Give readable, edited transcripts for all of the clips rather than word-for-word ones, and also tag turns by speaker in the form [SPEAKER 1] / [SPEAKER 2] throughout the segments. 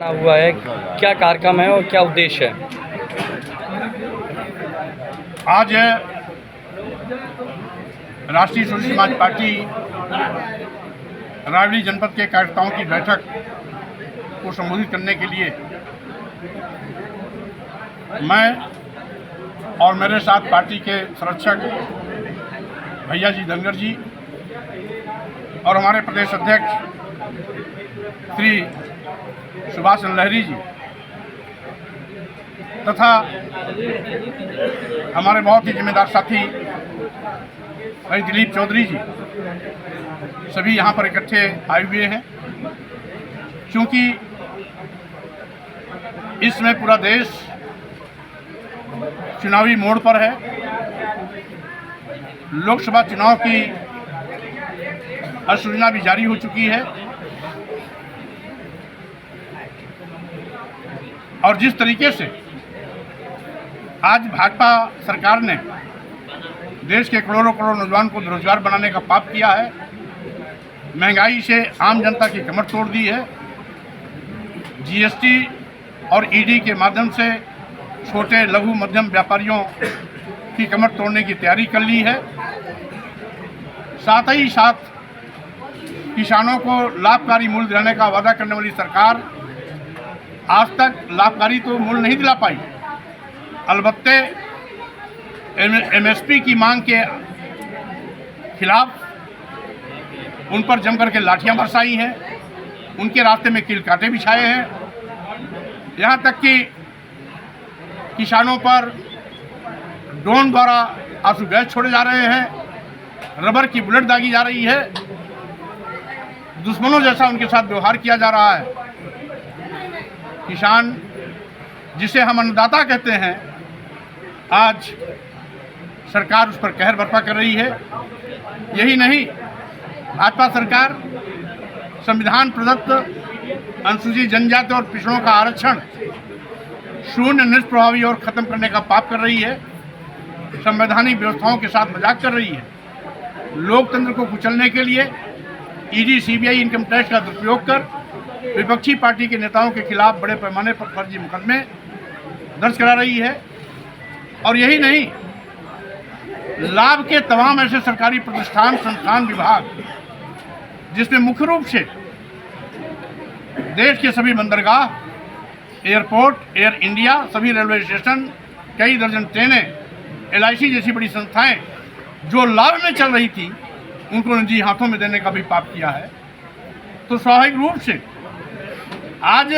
[SPEAKER 1] हुआ है, क्या कार्यक्रम है और क्या उद्देश्य है?
[SPEAKER 2] आज राष्ट्रीय सोशलिस्ट समाज पार्टी रायबरेली जनपद के कार्यकर्ताओं की बैठक को संबोधित करने के लिए मैं और मेरे साथ पार्टी के संरक्षक भैया जी धनगर जी और हमारे प्रदेश अध्यक्ष श्री सुभाष लहरी जी तथा हमारे बहुत ही जिम्मेदार साथी भाई दिलीप चौधरी जी सभी यहाँ पर इकट्ठे आए हुए हैं, क्योंकि इस समय पूरा देश चुनावी मोड़ पर है। लोकसभा चुनाव की अधिसूचना भी जारी हो चुकी है और जिस तरीके से आज भाजपा सरकार ने देश के करोड़ों करोड़ नौजवान को बेरोजगार बनाने का पाप किया है, महंगाई से आम जनता की कमर तोड़ दी है, जीएसटी और ईडी के माध्यम से छोटे लघु मध्यम व्यापारियों की कमर तोड़ने की तैयारी कर ली है। साथ ही साथ किसानों को लाभकारी मूल्य दिलाने का वादा करने वाली सरकार आज तक लाभकारी तो मूल्य नहीं दिला पाई, अलबत्ते एमएसपी की मांग के खिलाफ उन पर जम करके लाठियां बरसाई हैं, उनके रास्ते में कील कांटे बिछाए हैं। यहाँ तक कि किसानों पर ड्रोन द्वारा आंसू गैस छोड़े जा रहे हैं, रबर की बुलेट दागी जा रही है, दुश्मनों जैसा उनके साथ व्यवहार किया जा रहा है। किसान जिसे हम अन्नदाता कहते हैं, आज सरकार उस पर कहर बरपा कर रही है। यही नहीं, भाजपा सरकार संविधान प्रदत्त अनुसूचित जनजाति और पिछड़ों का आरक्षण शून्य निष्प्रभावी और खत्म करने का पाप कर रही है, संवैधानिक व्यवस्थाओं के साथ मजाक कर रही है। लोकतंत्र को कुचलने के लिए ईडी सीबीआई इनकम टैक्स का दुरुपयोग कर विपक्षी पार्टी के नेताओं के खिलाफ बड़े पैमाने पर फर्जी मुकदमे दर्ज करा रही है। और यही नहीं, लाभ के तमाम ऐसे सरकारी प्रतिष्ठान संस्थान विभाग जिसमें मुख्य रूप से देश के सभी बंदरगाह, एयरपोर्ट, एयर इंडिया, सभी रेलवे स्टेशन, कई दर्जन ट्रेनें, LIC जैसी बड़ी संस्थाएं जो लाभ में चल रही थी, उनको निजी हाथों में देने का भी पाप किया है। तो स्वाभाविक रूप से आज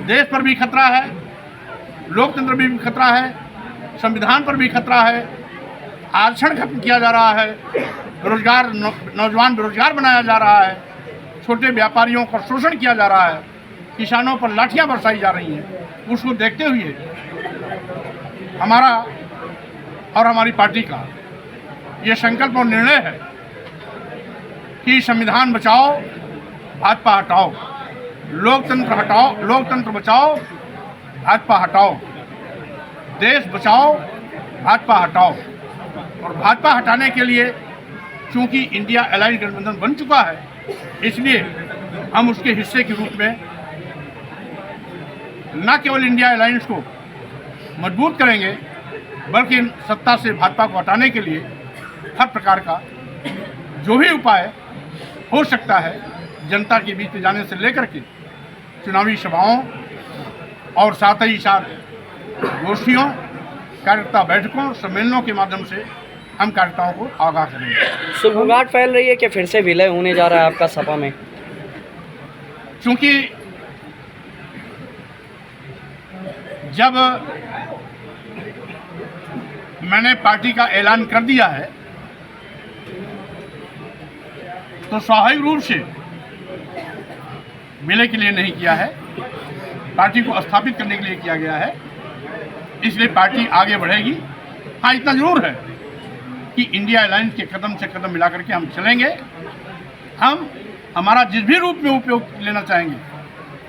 [SPEAKER 2] देश पर भी खतरा है, लोकतंत्र भी खतरा है, संविधान पर भी खतरा है, आरक्षण खत्म किया जा रहा है, बेरोजगार नौजवान बेरोजगार बनाया जा रहा है, छोटे व्यापारियों का शोषण किया जा रहा है, किसानों पर लाठियां बरसाई जा रही हैं। उसको देखते हुए हमारा और हमारी पार्टी का ये संकल्प और निर्णय है कि संविधान बचाओ, भाजपा हटाओ, लोकतंत्र हटाओ, लोकतंत्र बचाओ, भाजपा हटाओ, देश बचाओ, भाजपा हटाओ। और भाजपा हटाने के लिए चूंकि इंडिया अलायंस गठबंधन बन चुका है, इसलिए हम उसके हिस्से के रूप में न केवल इंडिया अलायंस को मजबूत करेंगे, बल्कि सत्ता से भाजपा को हटाने के लिए हर प्रकार का जो भी उपाय हो सकता है, जनता के बीच में जाने से लेकर के चुनावी सभाओं और साथ ही साथ गोष्ठियों, कार्यकर्ता बैठकों, सम्मेलनों के माध्यम से हम कार्यकर्ताओं को आगाह करेंगे।
[SPEAKER 1] सुगबुगाहट फैल रही है कि फिर से विलय होने जा रहा है आपका सपा में?
[SPEAKER 2] क्योंकि जब मैंने पार्टी का ऐलान कर दिया है तो स्वाभाविक रूप से विलय के लिए नहीं किया है, पार्टी को स्थापित करने के लिए किया गया है। इसलिए पार्टी आगे बढ़ेगी। हाँ, इतना जरूर है कि इंडिया अलायंस के कदम से कदम मिला करके हम चलेंगे। हम हमारा जिस भी रूप में उपयोग लेना चाहेंगे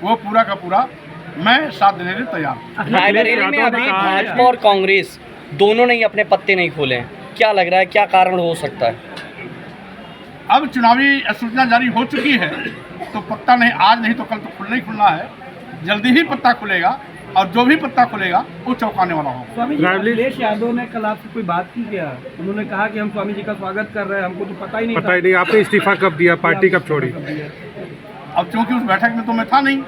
[SPEAKER 2] वो पूरा का पूरा मैं साथ देने के लिए तैयार हूँ।
[SPEAKER 1] रायबरेली में अभी भाजपा और कांग्रेस दोनों ने ही अपने पत्ते नहीं खोले हैं, क्या लग रहा है, क्या कारण हो सकता है?
[SPEAKER 2] अब चुनावी अधिसूचना जारी हो चुकी है तो पत्ता नहीं, आज नहीं तो कल तो खुलना ही खुलना है। जल्दी ही पत्ता खुलेगा और जो भी पत्ता खुलेगा वो चौंकाने वाला होगा।
[SPEAKER 3] स्वामी जी, अखिलेश यादव ने कल आपसे कोई बात की क्या? उन्होंने कहा कि हम स्वामी जी का स्वागत कर रहे हैं, हमको तो पता ही नहीं।
[SPEAKER 4] आपने इस्तीफा कब दिया, पार्टी कब छोड़ी?
[SPEAKER 2] अब चूंकि उस बैठक में तो मैं था नहीं,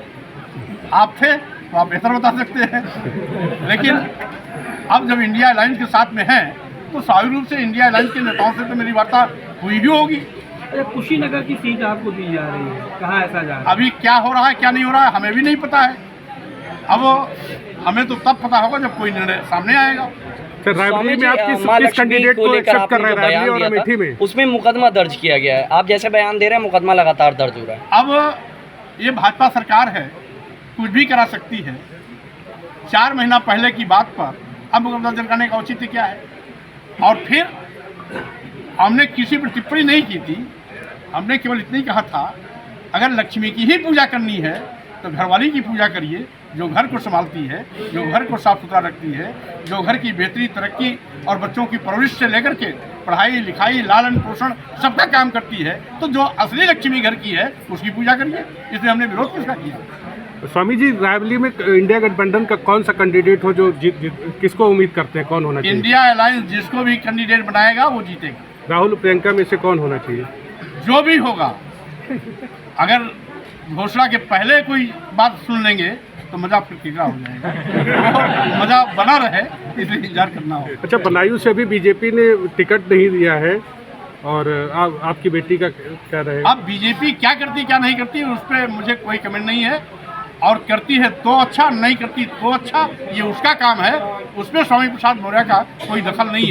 [SPEAKER 2] आप थे तो आप बेहतर बता सकते हैं। लेकिन अब जब इंडिया अलायंस के साथ में हैं तो स्वाभाविक रूप से इंडिया अलायंस के नेताओं से तो मेरी वार्ता हुई भी होगी।
[SPEAKER 3] अच्छा, कुशीनगर की सीट आपको दी जा रही है, कहाँ ऐसा जा रहा है?
[SPEAKER 2] अभी क्या हो रहा है क्या नहीं हो रहा है हमें भी नहीं पता है। अब हमें तो तब पता होगा जब कोई निर्णय सामने आएगा।
[SPEAKER 4] सर, रायबरेली में आप किस कैंडिडेट को एक्सेप्ट कर रहे हैं, रायबरेली और अमेठी में?
[SPEAKER 1] उसमें मुकदमा दर्ज किया गया है। आप जैसे बयान दे रहे हैं, मुकदमा लगातार दर्ज हो रहा है।
[SPEAKER 2] अब ये भाजपा सरकार है, कुछ भी करा सकती है। 4 महीना पहले की बात पर अब मुकदमा दर्ज करने का औचित्य क्या है? और फिर हमने किसी पर टिप्पणी नहीं की थी, हमने केवल इतना ही कहा था अगर लक्ष्मी की ही पूजा करनी है तो घरवाली की पूजा करिए, जो घर को संभालती है, जो घर को साफ सुथरा रखती है, जो घर की बेहतरी तरक्की और बच्चों की परवरिश से लेकर के पढ़ाई लिखाई लालन पोषण सबका काम करती है। तो जो असली लक्ष्मी घर की है उसकी पूजा करिए। इसलिए हमने विरोध किसका किया?
[SPEAKER 4] स्वामी जी, रायबरेली में इंडिया गठबंधन का कौन सा कैंडिडेट हो जो किसको उम्मीद करते हैं, कौन होना चाहिए?
[SPEAKER 2] इंडिया अलायंस जिसको भी कैंडिडेट बनाएगा वो जीतेगा।
[SPEAKER 4] राहुल प्रियंका में से कौन होना चाहिए?
[SPEAKER 2] जो भी होगा, अगर घोषणा के पहले कोई बात सुन लेंगे तो मजा फिर किकरा हो जाएगा। मजा बना रहे इसलिए इंतजार करना हो।
[SPEAKER 4] अच्छा, बदायूं से अभी बीजेपी ने टिकट नहीं दिया है और आपकी बेटी का क्या रहेगा?
[SPEAKER 2] अब बीजेपी क्या करती क्या नहीं करती उस पर मुझे कोई कमेंट नहीं है। और करती है तो अच्छा, नहीं करती तो अच्छा, ये उसका काम है। उसमें स्वामी प्रसाद मौर्य का कोई दखल नहीं है।